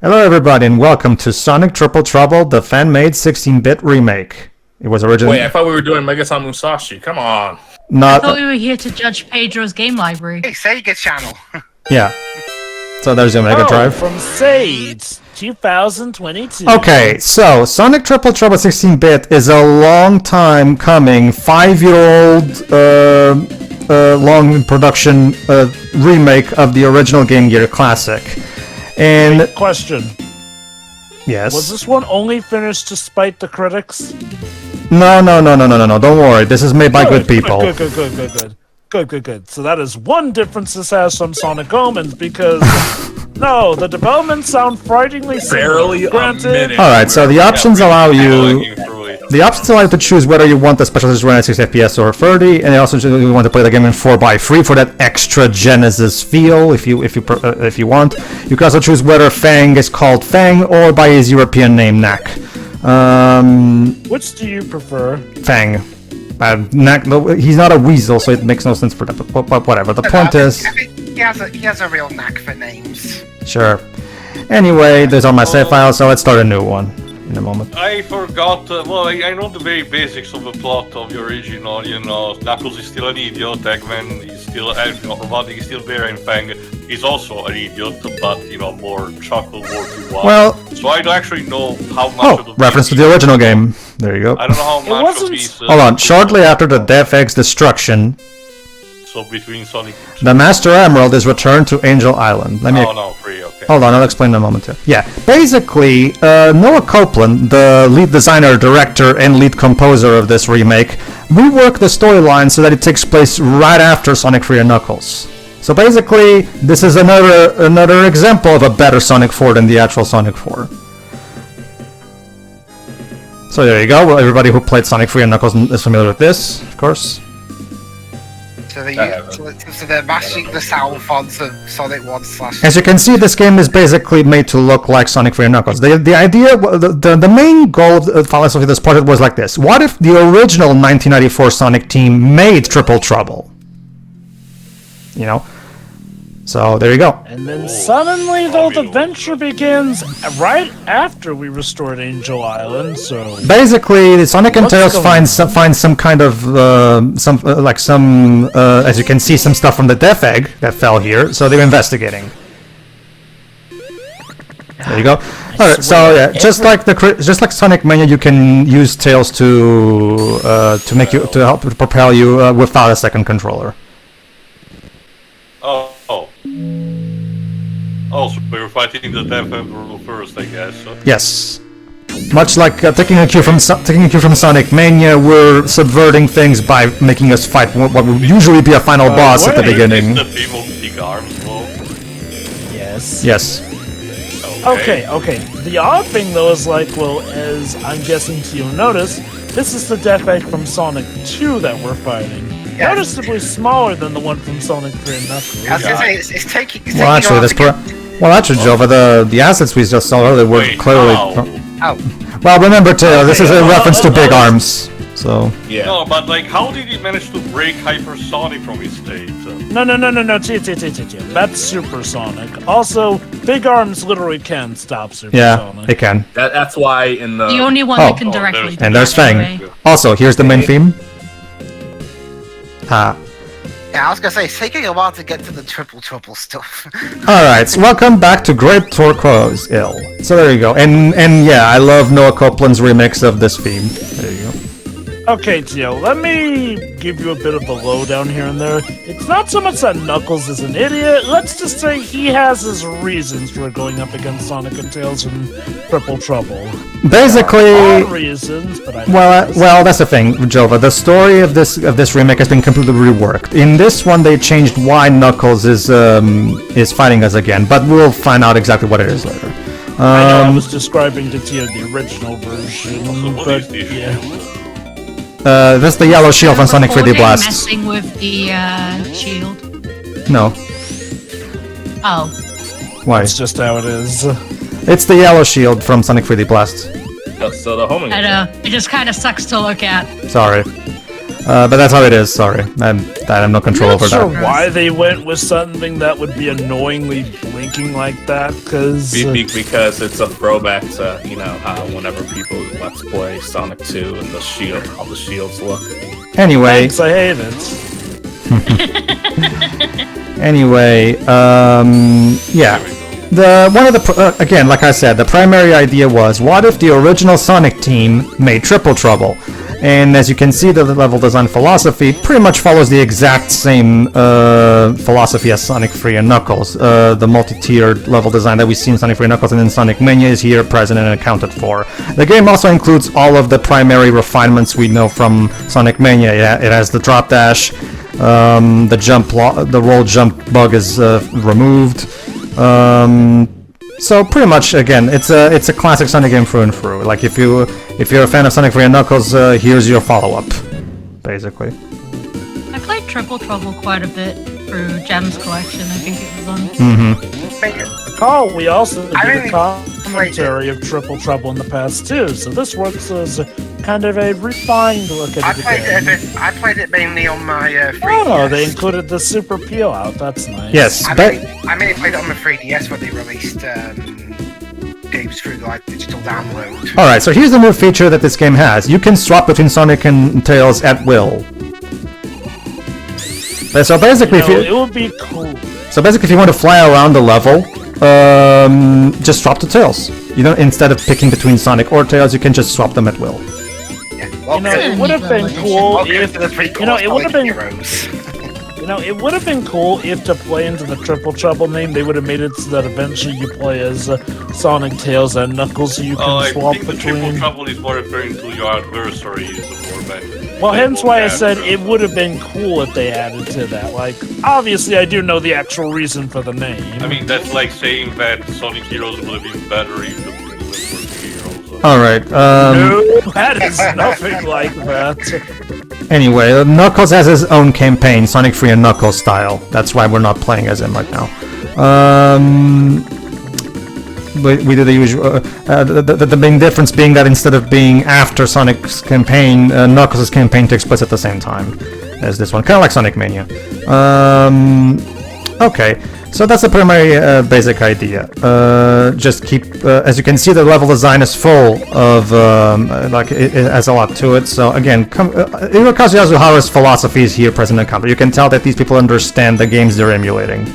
Hello everybody and welcome to Sonic Triple Trouble, the fan-made 16-bit remake. It was originally... Wait, I thought we were doing Megaton Musashi. Come on. I thought we were here to judge Pedro's game library. Hey, Sega channel. Yeah. So there's your Mega Drive. From Sage 2022. Okay, so Sonic Triple Trouble 16-bit is a long time coming, 5-year-old long production remake of the original Game Gear classic. And Wait, question. yes. Was this one only finished despite the critics? No. Don't worry. This is made by good people. Good. So that is one difference this has from Sonic Omens because no, the developments sound frighteningly similar. Barely Granted. a minute. All right. So the options allow you. The options allow you to choose whether you want the special edition run at 60 FPS or 30, and also you want to play the game in 4x3 for that extra Genesis feel. If you want, you can also choose whether Fang is called Fang or by his European name Knack. Which do you prefer? Fang. Knack. No, he's not a weasel, so it makes no sense for that. But whatever. The point is, He has a real knack for names. sure. Anyway, there's all my save files, so let's start a new one in a moment. I forgot, well, I know the very basics of the plot of the original, you know, Knuckles is still an idiot, Eggman is still, Robotnik is still there, and Fang is also an idiot, but, you know, more chuckle-worthy one. Well, so I don't actually know how much of the... reference to the original game. There you go. I don't know how much of these... Hold on, shortly after the Death Egg's destruction, So between Sonic... the Master Emerald is returned to Angel Island. Let me... Oh, no, free, okay. Hold on, I'll explain in a moment too. Yeah, basically, Noah Copeland, the lead designer, director, and lead composer of this remake, reworked the storyline so that it takes place right after Sonic 3 and Knuckles. So basically, this is another example of a better Sonic 4 than the actual Sonic 4. So there you go. Well, everybody who played Sonic 3 and Knuckles is familiar with this, of course. So they're mashing the sound fonts of Sonic 1 / As you can see, this game is basically made to look like Sonic 3 and Knuckles. The idea, the main goal of the philosophy of this project was like this. What if the original 1994 Sonic team made Triple Trouble? You know? So, there you go. And then suddenly, though, the venture begins right after we restored Angel Island, so... Basically, Sonic and Tails find some kind of, as you can see, some stuff from the Death Egg that fell here, so they're investigating. There you go. Alright, so yeah, just like Sonic Mania, you can use Tails to help propel you without a second controller. Oh, so we were fighting the Death Emperor first, I guess. Yes. Much like taking a cue from Sonic Mania, we're subverting things by making us fight what would usually be a final boss at the beginning. The people with big arms, though? Yes. Yes. Okay. The odd thing, though, is like, well, as I'm guessing you'll notice, this is the Death Egg from Sonic 2 that we're fighting. Yes. Noticeably smaller than the one from Sonic 3 and Knuckles. I was gonna say, it's taking. Well, actually, Jova, the assets we just saw earlier were clearly. Oh. Well, remember, Taylor, this is a reference to big arms. So. Yeah. No, but like, how did he manage to break Hypersonic from his state? No. That's Supersonic. Also, big arms literally can stop Supersonic. Yeah, it can. That's why in the... The only one that can directly do And there's that, Fang. anyway. Also, here's the main theme. Ha. Yeah, I was gonna say, it's taking a while to get to the Triple Trouble stuff. Alright, so welcome back to Great Turquoise Ill. So there you go. And yeah, I love Noah Copeland's remix of this theme. There you go. Okay, Tio, let me give you a bit of the lowdown here and there. It's not so much that Knuckles is an idiot, let's just say he has his reasons for going up against Sonic and Tails in Triple Trouble. Basically... reasons, but I Well, that's the thing, Jova. The story of this remake has been completely reworked. In this one, they changed why Knuckles is fighting us again, but we'll find out exactly what it is later. I know I was describing to Tio the original version, but yeah. That's the yellow shield from Sonic 3D Blast. Messing with the shield. No. Oh. Why? That's just how it is. It's the yellow shield from Sonic 3D Blast. So the homing... I know. It just kind of sucks to look at. Sorry. But that's how it is, sorry. I have no control over Not sure that. why they went with something that would be annoyingly blinking like that, because... Because it's a throwback to, you know, how whenever people let's play Sonic 2 and how the shields look. Anyway, Thanks, I hate it. anyway, yeah. Again, like I said, the primary idea was, what if the original Sonic team made Triple Trouble? And as you can see, the level design philosophy pretty much follows the exact same philosophy as Sonic 3 and Knuckles. The multi-tiered level design that we see in Sonic 3 and Knuckles and in Sonic Mania is here present and accounted for. The game also includes all of the primary refinements we know from Sonic Mania. It has the drop dash, the roll jump bug is removed. So pretty much, again, it's a classic Sonic game through and through. Like if you're a fan of Sonic 3 and Knuckles, here's your follow-up, basically. I played Triple Trouble quite a bit through Jam's Collection, I think it was on. Oh, we also did a commentary of Triple Trouble in the past too, so this works as kind of a refined look at it again. I played it mainly on my 3DS. Oh, they included the Super Peel out, that's nice. Yes, I mainly played it on the 3DS when they released games through like digital download. Alright, so here's the new feature that this game has. You can swap between Sonic and Tails at will. So basically, it would be cool. So basically, if you want to fly around the level, just swap to Tails. You know, instead of picking between Sonic or Tails, you can just swap them at will. Yeah, It would have been cool if it would have been heroes. It would have been cool if to play into the Triple Trouble name, they would have made it so that eventually you play as Sonic, Tails, and Knuckles, so you can swap I think the between. Triple Trouble is more referring to your adversaries or Well, hence why I said it would have been cool if they added to that. Like, obviously, I do know the actual reason for the name. I mean, that's like saying that Sonic Heroes would have been better if the people were heroes. Alright, No, that is nothing like that. anyway, Knuckles has his own campaign, Sonic 3 and Knuckles style. That's why we're not playing as him right now. We do the usual. The main difference being that instead of being after Sonic's campaign, Knuckles' campaign takes place at the same time as this one, kind of like Sonic Mania. Okay, so that's the primary basic idea. Just keep, as you can see, the level design is full of it has a lot to it. So again, Hirokazu Yasuhara's philosophy is here present in combat. You can tell that these people understand the games they're emulating.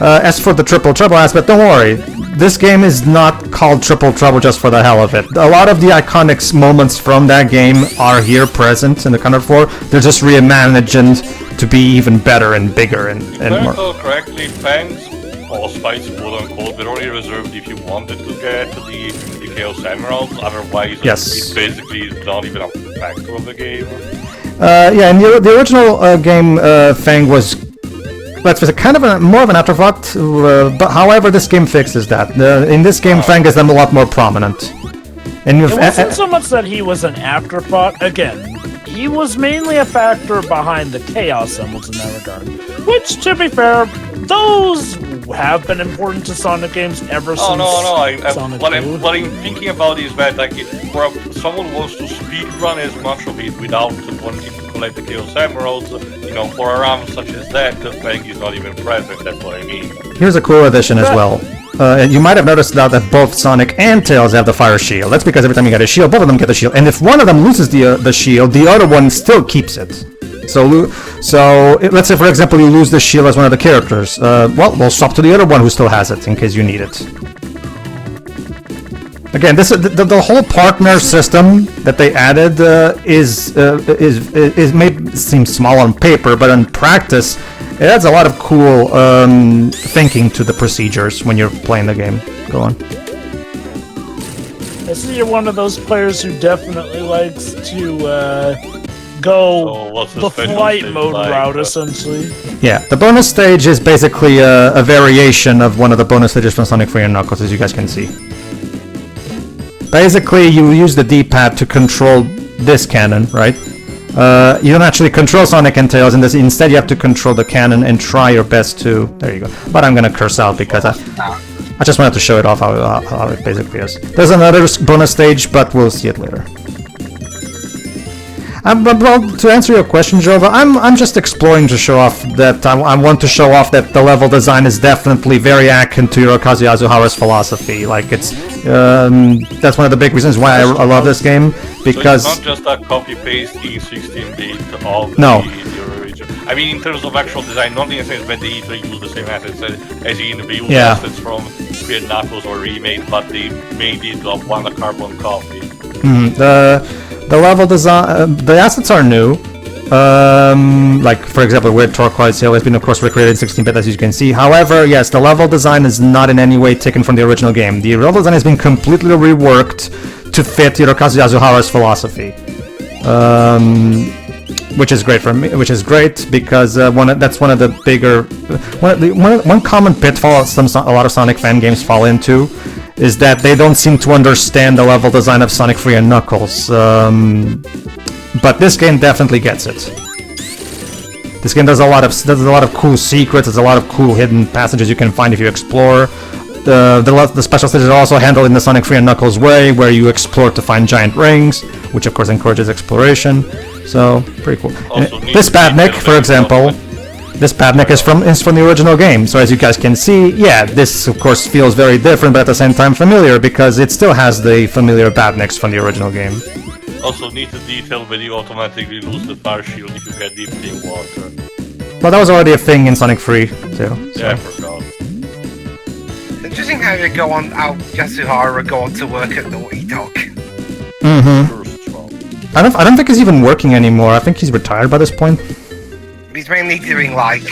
As for the Triple Trouble aspect, don't worry. This game is not called Triple Trouble just for the hell of it. A lot of the iconic moments from that game are here present in the Counter 4. They're just reimagined to be even better and bigger and If I more. recall correctly, Fang's boss fights, quote unquote, were only reserved if you wanted to get the Chaos Emeralds, otherwise Yes. it basically is not even a factor of the game. Yeah, in the original game, Fang was, let's say, kind of more of an afterthought, but however, this game fixes that. In this game, Fang is a lot more prominent. And It wasn't so much that he was an afterthought. Again, he was mainly a factor behind the Chaos Emeralds in that regard. Which, to be fair, those have been important to Sonic games ever since Sonic 2. What I'm thinking about is that, like, for someone who wants to speedrun as much of it without wanting to collect the Chaos Emeralds, you know, for a run such as that, Fang is not even present, that's what I mean. Here's a cool addition as well. You might have noticed now that both Sonic and Tails have the fire shield. That's because every time you get a shield, both of them get the shield. And if one of them loses the shield, the other one still keeps it. So let's say, for example, you lose the shield as one of the characters. Well, we'll swap to the other one who still has it in case you need it. Again, this the whole partner system that they added is may seem small on paper, but in practice, it adds a lot of cool thinking to the procedures when you're playing the game. Go on. I see you're one of those players who definitely likes to go the flight mode route, essentially. Yeah, the bonus stage is basically a variation of one of the bonus stages from Sonic 3 and Knuckles, as you guys can see. Basically, you use the D-pad to control this cannon, right? You don't actually control Sonic and Tails in this. Instead, you have to control the cannon and try your best to... There you go. But I'm gonna curse out because I just wanted to show it off how it basically is. There's another bonus stage, but we'll see it later. Well, to answer your question, Jova, I'm just exploring to show off that I want to show off that the level design is definitely very akin to Hirokazu Yasuhara's philosophy. Like it's that's one of the big reasons why I love this game, because so it's not just a copy paste in 16-bit of No. the original. I mean, in terms of actual design, not in the sense that they either use the same assets as in the use Yeah. assets from Fear Knuckles or Remake, but they made it of one a carbon copy. the level design, the assets are new. Like for example, where Turquoise Hill has been, of course, recreated in 16-bit, as you can see. However, yes, the level design is not in any way taken from the original game. The level design has been completely reworked to fit Hirokazu Yasuhara's philosophy, which is great for me. Which is great because that's one of the bigger, one common pitfall a lot of Sonic fan games fall into, is that they don't seem to understand the level design of Sonic 3 and Knuckles. But this game definitely gets it. This game does a lot of cool secrets. There's a lot of cool hidden passages you can find if you explore. The special stages are also handled in the Sonic 3 and Knuckles way, where you explore to find giant rings, which of course encourages exploration. So pretty cool. This Badnik, for example, is from the original game. So as you guys can see, yeah, this of course feels very different, but at the same time familiar, because it still has the familiar Badniks from the original game. Also, need to detail when you automatically lose the fire shield if you get deep in water. Well, that was already a thing in Sonic 3 too. So. Yeah, I forgot. Interesting how Yasuhara would go on to work at Naughty Dog. I don't think he's even working anymore. I think he's retired by this point. He's mainly doing like.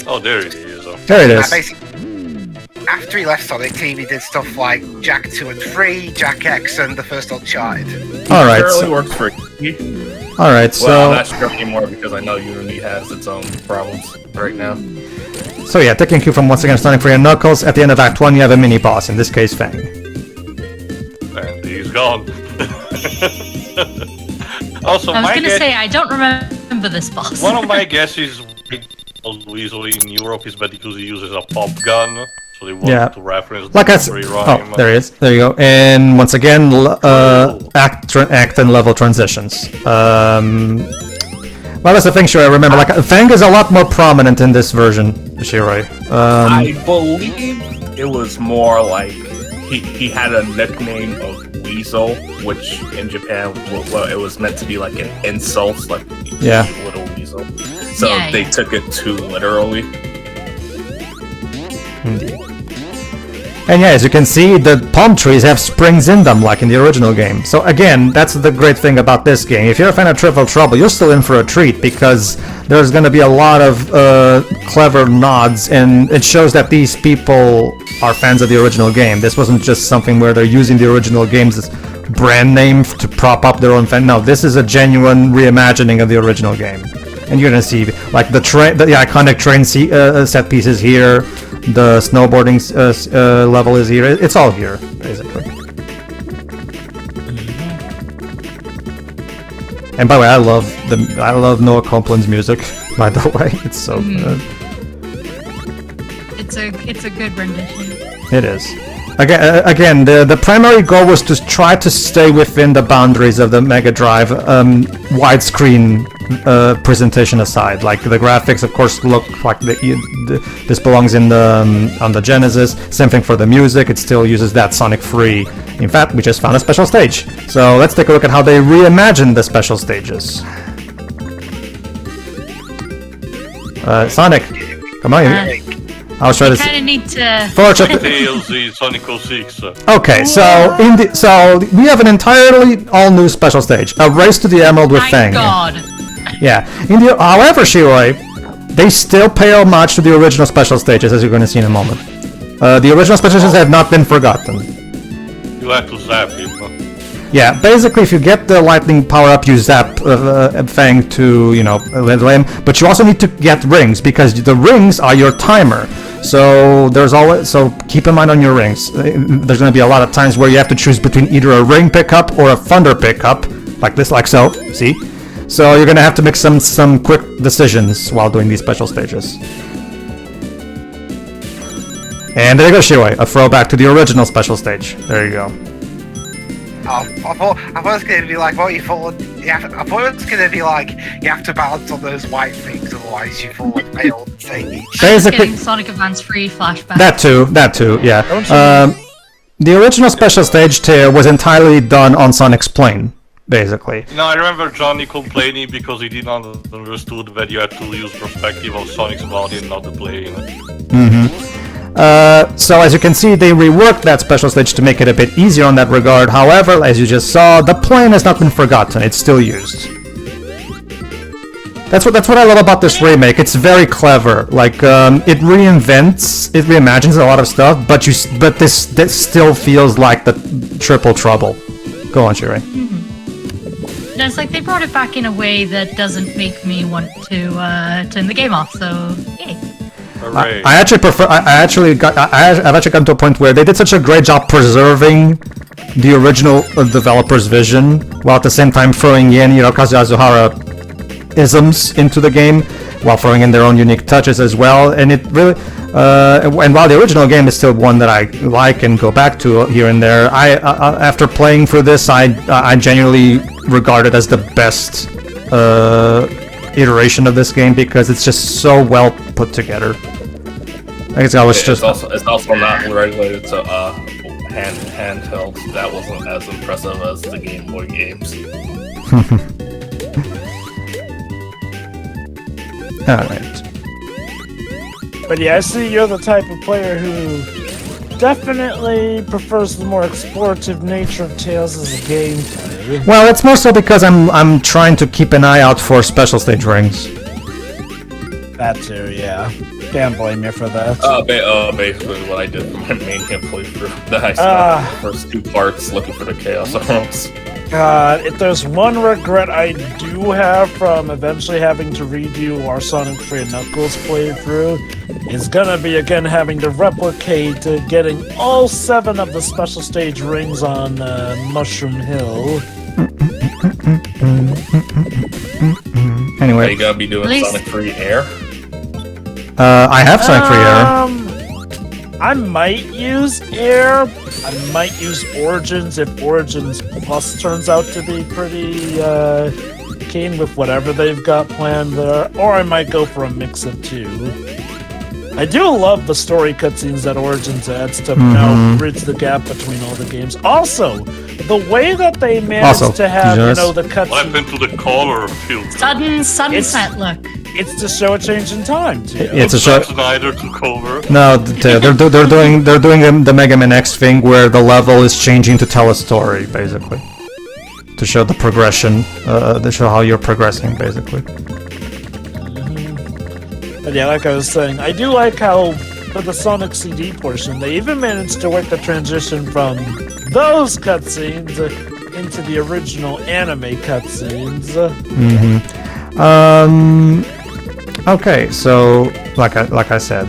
Oh, there it is. There it is. Basically, after he left Sonic Team, he did stuff like Jak 2 and 3, Jak X, and the first Uncharted. Alright, Currently works for Alright, so... Well, I'm not sure anymore because I know Unity has its own problems right now. So yeah, taking cue from once again Sonic 3 and Knuckles, at the end of Act 1 you have a mini-boss, in this case Fang. And he's gone. Also, I was gonna say, I don't remember this boss. One of my guesses Weasel in Europe is that because he uses a pop gun, so they wanted to reference like the free rhyme. Oh, there he is. There you go. And once again, act and level transitions. Well, that's the thing, Shiroi. Remember, like Fang is a lot more prominent in this version, Shiroi. I believe it was more like he had a nickname of Weasel, which in Japan, well, it was meant to be like an insult, like little weasel. So they took it too literally. Indeed. And yeah, as you can see, the palm trees have springs in them, like in the original game. So again, that's the great thing about this game. If you're a fan of Triple Trouble, you're still in for a treat, because there's going to be a lot of clever nods, and it shows that these people are fans of the original game. This wasn't just something where they're using the original game's brand name to prop up their own fan. No, this is a genuine reimagining of the original game. And you're going to see, like, the iconic train set pieces here. The snowboarding level is here. It's all here, basically. And by the way, I love Noah Complin's music. By the way, it's so good. It's a good rendition. It is. Again, the primary goal was to try to stay within the boundaries of the Mega Drive widescreen presentation aside. Like the graphics, of course, look like this belongs in the on the Genesis. Same thing for the music; it still uses that Sonic 3. In fact, we just found a special stage. So let's take a look at how they reimagined the special stages. Sonic, come on. I was trying to. Kind of need to. Tails in Sonic 06. Okay, so we have an entirely all new special stage, a race to the Emerald with Fang. God. Yeah. However, Shiroi, they still pay homage to the original special stages, as you're going to see in a moment. The original special stages have not been forgotten. You have to zap him. Yeah, basically, if you get the lightning power up, you zap Fang to, let him. But you also need to get rings, because the rings are your timer. So keep in mind on your rings. There's going to be a lot of times where you have to choose between either a ring pickup or a thunder pickup, like so. See? So you're going to have to make some quick decisions while doing these special stages. And there you go, Shiroi, a throwback to the original special stage. There you go. I thought it was going to be like what you thought. I thought it was going to be like you have to balance on those white things, otherwise you fall and fail the stage. Basically, Sonic Advance free flashback. that too, yeah. The original special stage tier was entirely done on Sonic's plane, basically. No, I remember Johnny complaining because he didn't understood that you had to use perspective of Sonic's body and not the plane. So as you can see, they reworked that special stage to make it a bit easier on that regard. However, as you just saw, the plane has not been forgotten. It's still used. That's what I love about this remake. It's very clever. Like it reimagines a lot of stuff, but this still feels like the Triple Trouble. Go on, Shiri. And it's like they brought it back in a way that doesn't make me want to turn the game off. So yay. Hooray. I actually prefer. I've actually gotten to a point where they did such a great job preserving the original developer's vision, while at the same time throwing in, Kazuya Azuhara isms into the game, while throwing in their own unique touches as well. And it really, and while the original game is still one that I like and go back to here and there, after playing through this, I genuinely regard it as the best iteration of this game because it's just so well put together. I guess it's also not regulated to handheld. That wasn't as impressive as the Game Boy games. Alright. But yeah, I see you're the type of player who definitely prefers the more explorative nature of Tales as a gameplay. Well, it's more so because I'm trying to keep an eye out for special stage rings. That too, yeah. Can't blame you for that. Basically what I did for my main game playthrough. That I spent the first 2 parts looking for the Chaos Emeralds. God, if there's one regret I do have from eventually having to redo our Sonic 3 and Knuckles playthrough, it's gonna be again having to replicate getting all 7 of the special stage rings on Mushroom Hill. Anyway. Are you gonna be doing Sonic 3 Air? I have Sonic 3 Air. I might use Air. I might use Origins if Origins Plus turns out to be pretty keen with whatever they've got planned there. Or I might go for a mix of 2. I do love the story cutscenes that Origins adds to now bridge the gap between all the games. Also, the way that they managed to have, the cutscenes... What happened to the color field? Sudden sunset look. It's to show a change in time, too. It's a show. Snyder took over. No, they're doing the Mega Man X thing where the level is changing to tell a story, basically, to show the progression, to show how you're progressing, basically. But yeah, like I was saying, I do like how for the Sonic CD portion, they even managed to work the transition from those cutscenes into the original anime cutscenes. Okay, so like I said,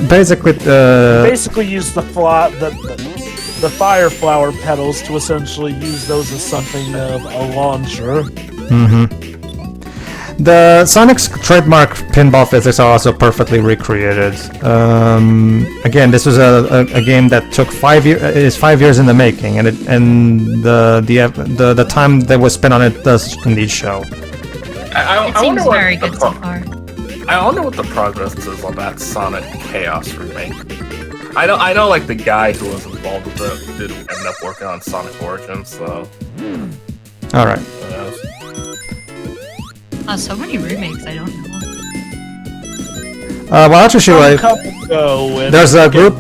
basically use the fire flower petals to essentially use those as something of a launcher. The Sonic's trademark pinball physics are also perfectly recreated. Again, this was a game that took 5 years. Is 5 years in the making, and the time that was spent on it does indeed show. It seems very good so far. I wonder what the progress is on that Sonic Chaos remake. I know, like the guy who was involved with it did end up working on Sonic Origins, so. All right. So many remakes, I don't know. Well, actually, there's a group.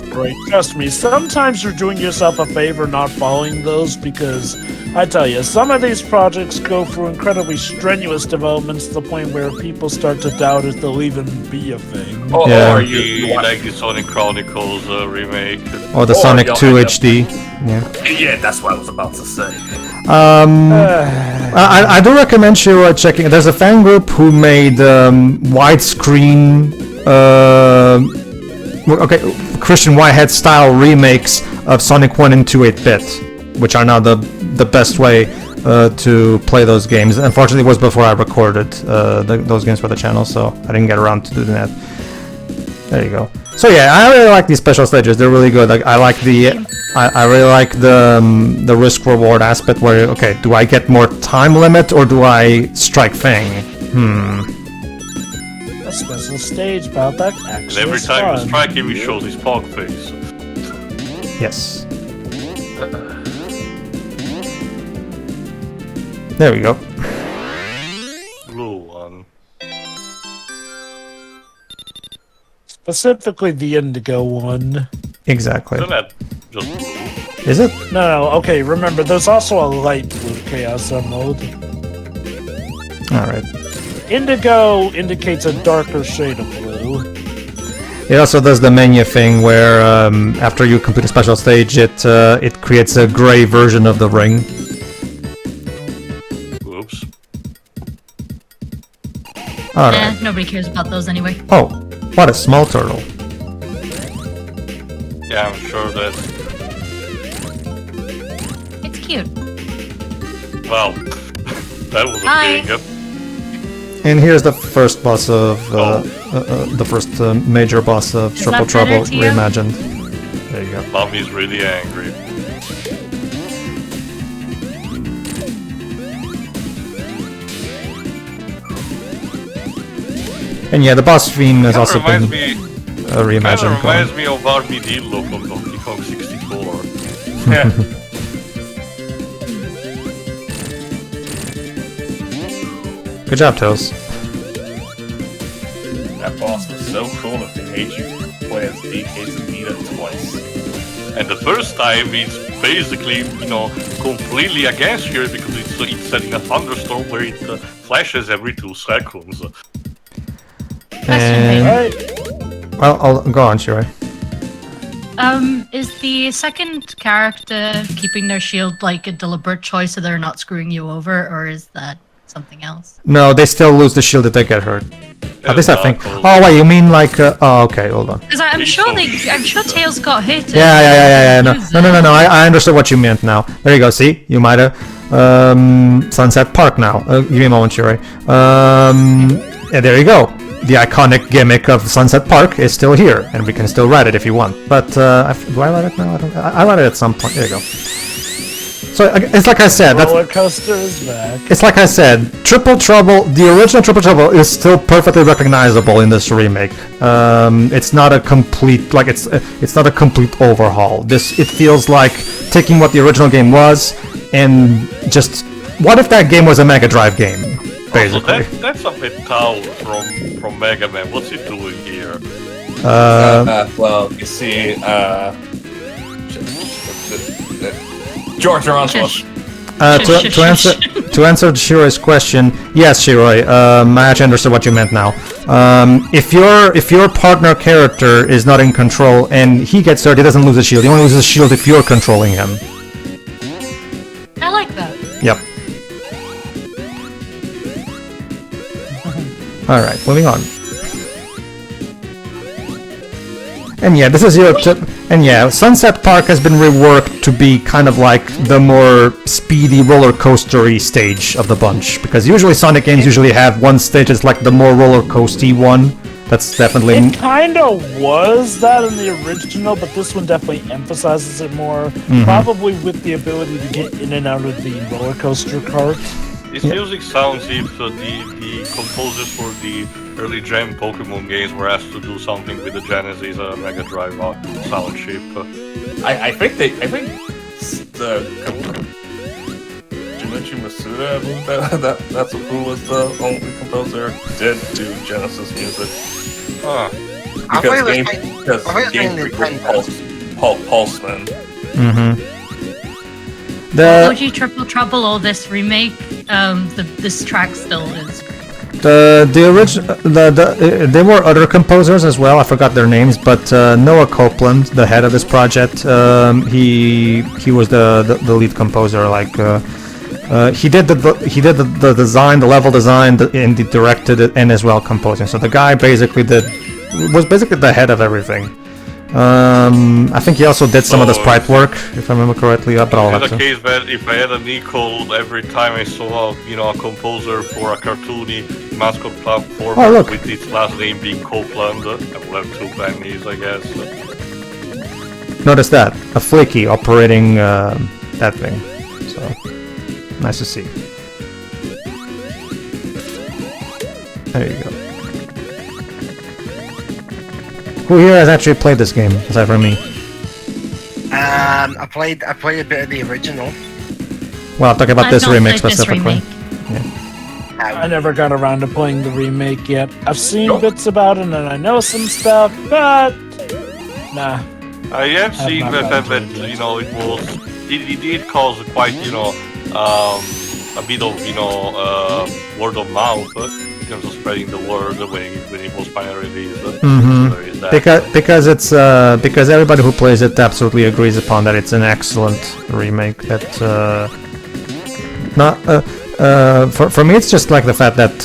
Trust me, sometimes you're doing yourself a favor not following those because I tell you, some of these projects go through incredibly strenuous developments to the point where people start to doubt if they'll even be a thing. Or you like the Sonic Chronicles remake, or the Sonic 2 HD. Yeah, that's what I was about to say. I do recommend you checking. There's a fan group who made widescreen, Christian Whitehead style remakes of Sonic 1 and 2 8-bit, which are now the best way to play those games. Unfortunately, it was before I recorded those games for the channel, so I didn't get around to doing that. There you go. So yeah, I really like these special stages. They're really good. Like, I like I really like the risk reward aspect where, okay, do I get more time limit or do I strike Fang? A special stage about that And actually. every time you strike him, he shows his pog face. Yes. There we go. Blue one. Specifically the indigo one. Exactly. Isn't that just blue? Is it? No, okay, remember, there's also a light blue Chaos Emerald. Alright. Indigo indicates a darker shade of blue. It also does the menu thing where after you complete a special stage, it creates a gray version of the ring. Oops. Alright. Nobody cares about those anyway. Oh, what a small turtle. Yeah, I'm sure that. It's cute. Well, that was a Hi. thing. And here's the first boss of the first major boss of Is Triple that Trouble better to you? reimagined. There you go. Mommy's really angry. And yeah, the boss theme has Kinda also reminds been me. reimagined. Reminds me of Armadillo from Donkey Kong 64. Yeah. Good job, Tails. That boss was so cool if they made you play as DK to beat it twice. And the first time it's basically, completely against you because it's setting a thunderstorm where it flashes every 2 seconds. And Right? well, I'll go on, Shirai. Is the second character keeping their shield like a deliberate choice so they're not screwing you over, or is that something else? No, they still lose the shield if they get hurt. At least I think. Oh wait, you mean like? Oh, okay, hold on. Because I'm sure Tails got hit. Yeah. No. I understood what you meant now. There you go. See, you might have. Sunset Park now. Give me a moment, Shirai. Yeah, there you go. The iconic gimmick of Sunset Park is still here, and we can still ride it if you want. But do I ride it now? I ride it at some point. There you go. So it's like I said. Roller coaster is back. It's like I said. Triple Trouble, the original Triple Trouble, is still perfectly recognizable in this remake. It's not a complete it's not a complete overhaul. It feels like taking what the original game was and just what if that game was a Mega Drive game. Basically. Also, that's a bit tall from Mega Man. What's he doing here? Well, you see, George, you're on to us. To answer Shirai's question, yes, Shirai, I actually understood what you meant now. If your partner character is not in control and he gets hurt, he doesn't lose a shield. He only loses a shield if you're controlling him. I like that. Yep. Alright, moving on. And yeah, this is your tip. And yeah, Sunset Park has been reworked to be kind of like the more speedy roller coastery stage of the bunch. Because usually Sonic games usually have one stage that's like the more roller coasty one. That's definitely. It kind of was that in the original, but this one definitely emphasizes it more. Probably with the ability to get in and out of the roller coaster cart. This music sounds if the composers for the early gen Pokemon games were asked to do something with the Genesis Mega Drive sound chip. I think the Junichi Masuda, I believe that's who was the only composer did do Genesis music. Huh. Because Game Freak was Pulseman. The OG Triple Trouble or this remake, this track still is great. the original there were other composers as well. I forgot their names, but Noah Copeland, the head of this project, he was the lead composer. Like he did the design, the level design, and he directed it, and as well composing. So the guy was basically the head of everything. I think he also did some of the sprite work, if I remember correctly. But I'll In have the to. case that if I had a nickel every time I saw, a composer for a cartoony mascot platform Oh, look. with its last name being Copeland, I will have 2 pennies, I guess. Notice that a flaky operating that thing. So nice to see. There you go. Who here has actually played this game, aside from me? I played a bit of the original. Well, I'm talking about I've this not remake played this specifically. remake. I never got around to playing the remake yet. I've seen bits about it and I know some stuff, but nah. I have seen not that, gotten to it it did cause quite, a bit of, word of mouth in terms of spreading the word when it was finally released. There is that. Because it's because everybody who plays it absolutely agrees upon that it's an excellent remake. That for me it's just like the fact that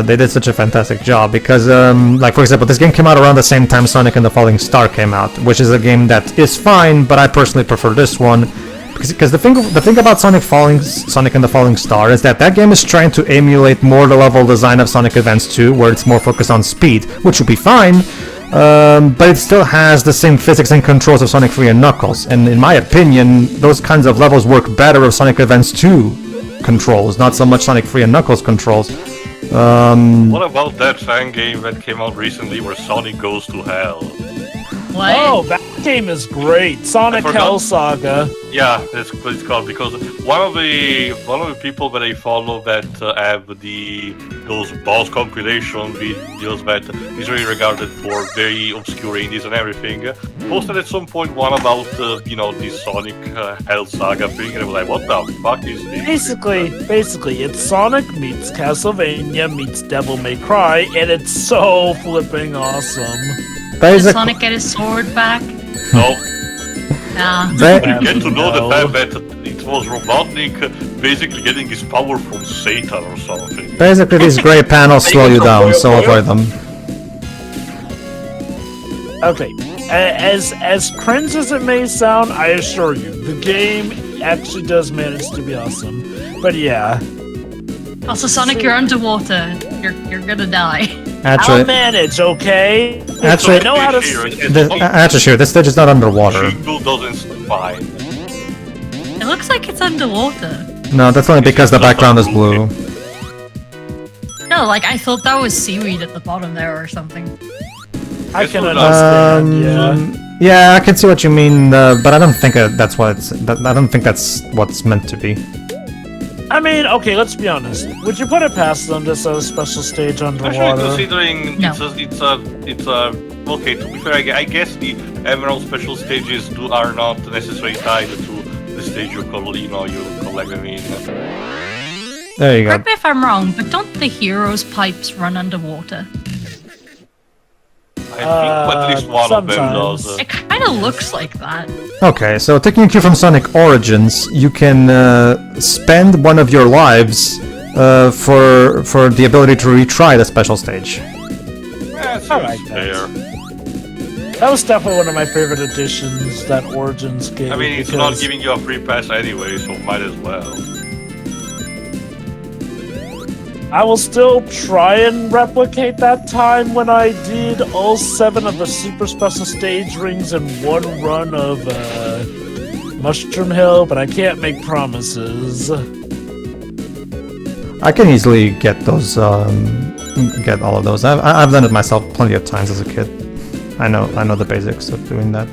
they did such a fantastic job. Because like for example, this game came out around the same time Sonic and the Falling Star came out, which is a game that is fine, but I personally prefer this one. Because the thing about Sonic and the Falling Star is that game is trying to emulate more the level design of Sonic Advance 2, where it's more focused on speed, which would be fine, but it still has the same physics and controls of Sonic 3 and Knuckles, and in my opinion, those kinds of levels work better with Sonic Advance 2 controls, not so much Sonic 3 and Knuckles controls. What about that fan game that came out recently where Sonic goes to hell? What? Oh, that game is great. Sonic Hell Saga. Yeah, that's what it's called, because one of the people that I follow that have those boss compilation videos that is really regarded for very obscure indies and everything, posted at some point one about this Sonic Hell Saga thing, and I was like, what the fuck is this? Basically, it's Sonic meets Castlevania meets Devil May Cry, and it's so flipping awesome. Did Sonic get his sword back? No. Nah. You get to know the fact that it was Robotnik basically getting his power from Satan or something. Basically, these gray panels slow you down, so avoid them. Okay, as cringe as it may sound, I assure you, the game actually does manage to be awesome. But yeah. Also, Sonic, you're underwater. You're gonna die. Actually, I'll manage, okay? Actually, I know how to. actually, sure, this stage is not underwater. Shingle doesn't survive. It looks like it's underwater. No, that's only because the background is blue. No, like I thought that was seaweed at the bottom there or something. I can understand. Yeah, I can see what you mean, but I don't think that's what it's. I don't think that's what's meant to be. I mean, okay, let's be honest. Would you put it past them just as a special stage underwater? Actually, considering No. it's a okay. To be fair, I guess the Emerald special stages are not necessarily tied to the stage you collect. I mean, There you go. Correct me if I'm wrong, but don't the heroes' pipes run underwater? I think at least one of them sometimes. does. It kind of looks like that. Okay, so taking a cue from Sonic Origins, you can spend one of your lives for the ability to retry the special stage. I like that. That was definitely one of my favorite additions that Origins gave. I mean, it's not giving you a free pass anyway, so might as well. I will still try and replicate that time when I did all 7 of the super special stage rings in one run of Mushroom Hill, but I can't make promises. I can easily get those, get all of those. I've done it myself plenty of times as a kid. I know the basics of doing that.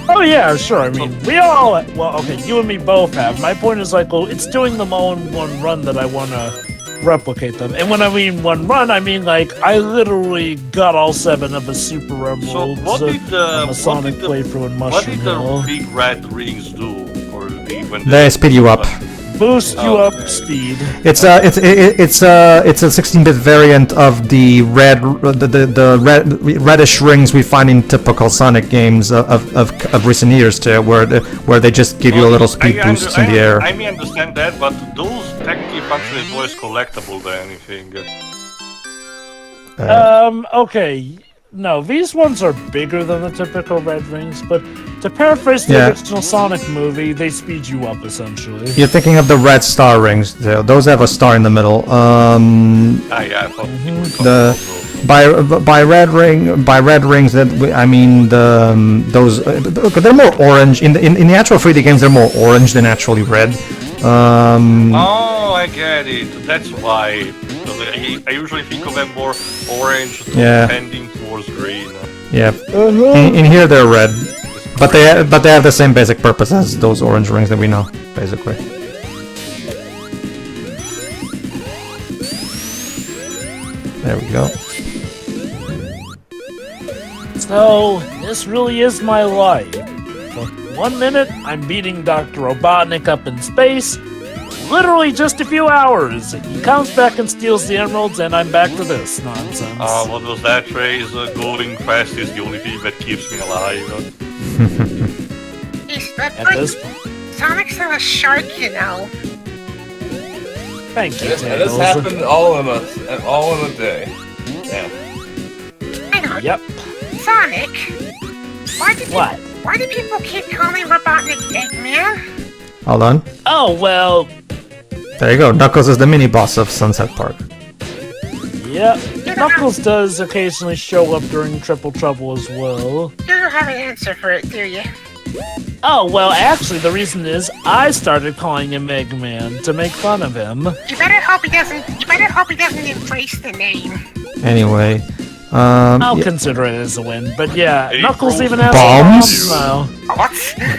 Oh yeah, sure. I mean, we all, well, okay, you and me both have. My point is like, well, it's doing them all in one run that I want to replicate them. And when I mean one run, I mean like I literally got all 7 of the Super Emeralds. So what did the Sonic playthrough in Mushroom Hill. What did the big red rings do for when They speed you up. Boost you up speed. It's a 16-bit variant of the reddish rings we find in typical Sonic games of recent years too, where they just give you a little speed boost in the air. I may understand that, but those technically function as well as collectible than anything. Okay. No, these ones are bigger than the typical red rings, but to paraphrase the Yeah. original Sonic movie, they speed you up essentially. You're thinking of the red star rings. Those have a star in the middle. Yeah, I thought you were talking By red rings I mean those they're more orange in the actual 3D games. They're more orange than actually red. Oh, I get it. That's why. Because I usually think of them more orange, tending towards green. Yeah. In here they're red, but they have the same basic purpose as those orange rings that we know, basically. There we go. So, this really is my life. For 1 minute, I'm beating Dr. Robotnik up in space. Literally just a few hours. He comes back and steals the emeralds, and I'm back to this nonsense. What was that phrase? Going fast is the only thing that keeps me alive. At this point. Sonic's not a shark, you know. Thank you, And this Tails. happened all in a day. Damn. Hang on, Yep. Sonic. What? Why do people keep calling Robotnik Eggman? Hold on. Oh, well, There you go. Knuckles is the mini boss of Sunset Park. yep. Knuckles does occasionally show up during Triple Trouble as well. You don't have an answer for it, do you? Oh, well, actually, the reason is I started calling him Eggman to make fun of him. You better hope he doesn't. You better hope he doesn't embrace the name. Anyway, I'll yeah, consider it as a win, but yeah, Hey, Knuckles even Bombs? has now. What?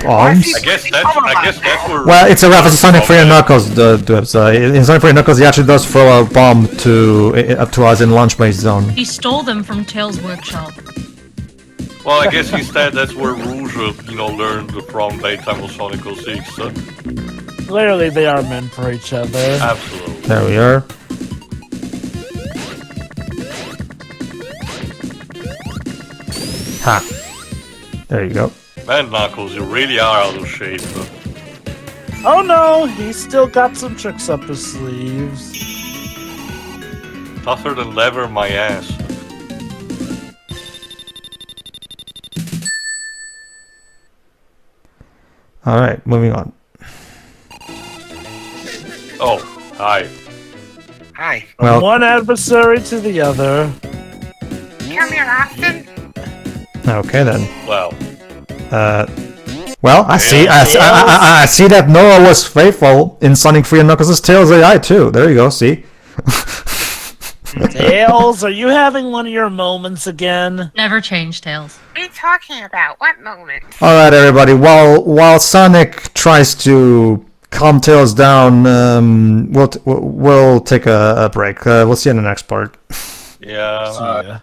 bombs. I guess that's where. Well, it's a reference to Sonic 3 and Knuckles. In Sonic 3 and Knuckles, he actually does throw a bomb up to us in launch base zone. He stole them from Tails' workshop. Well, I guess instead that's where Rouge, learned from Daytime of Sonic 06. Clearly, they are meant for each other. Absolutely. There we are. Ha. There you go. Man, Knuckles, you really are out of shape. Oh no, he's still got some tricks up his sleeves. Tougher than leather, my ass. Alright, moving on. Oh, hi. Hi. From Well, one adversary to the other. Come here often. okay then. Well, Well, I see that Noah was faithful in Sonic 3 and Knuckles' Tails AI too. There you go, see? Tails, are you having one of your moments again? Never change, Tails. What are you talking about? What moment? Alright everybody, while Sonic tries to calm Tails down, we'll take a break. We'll see you in the next part. yeah. Yeah.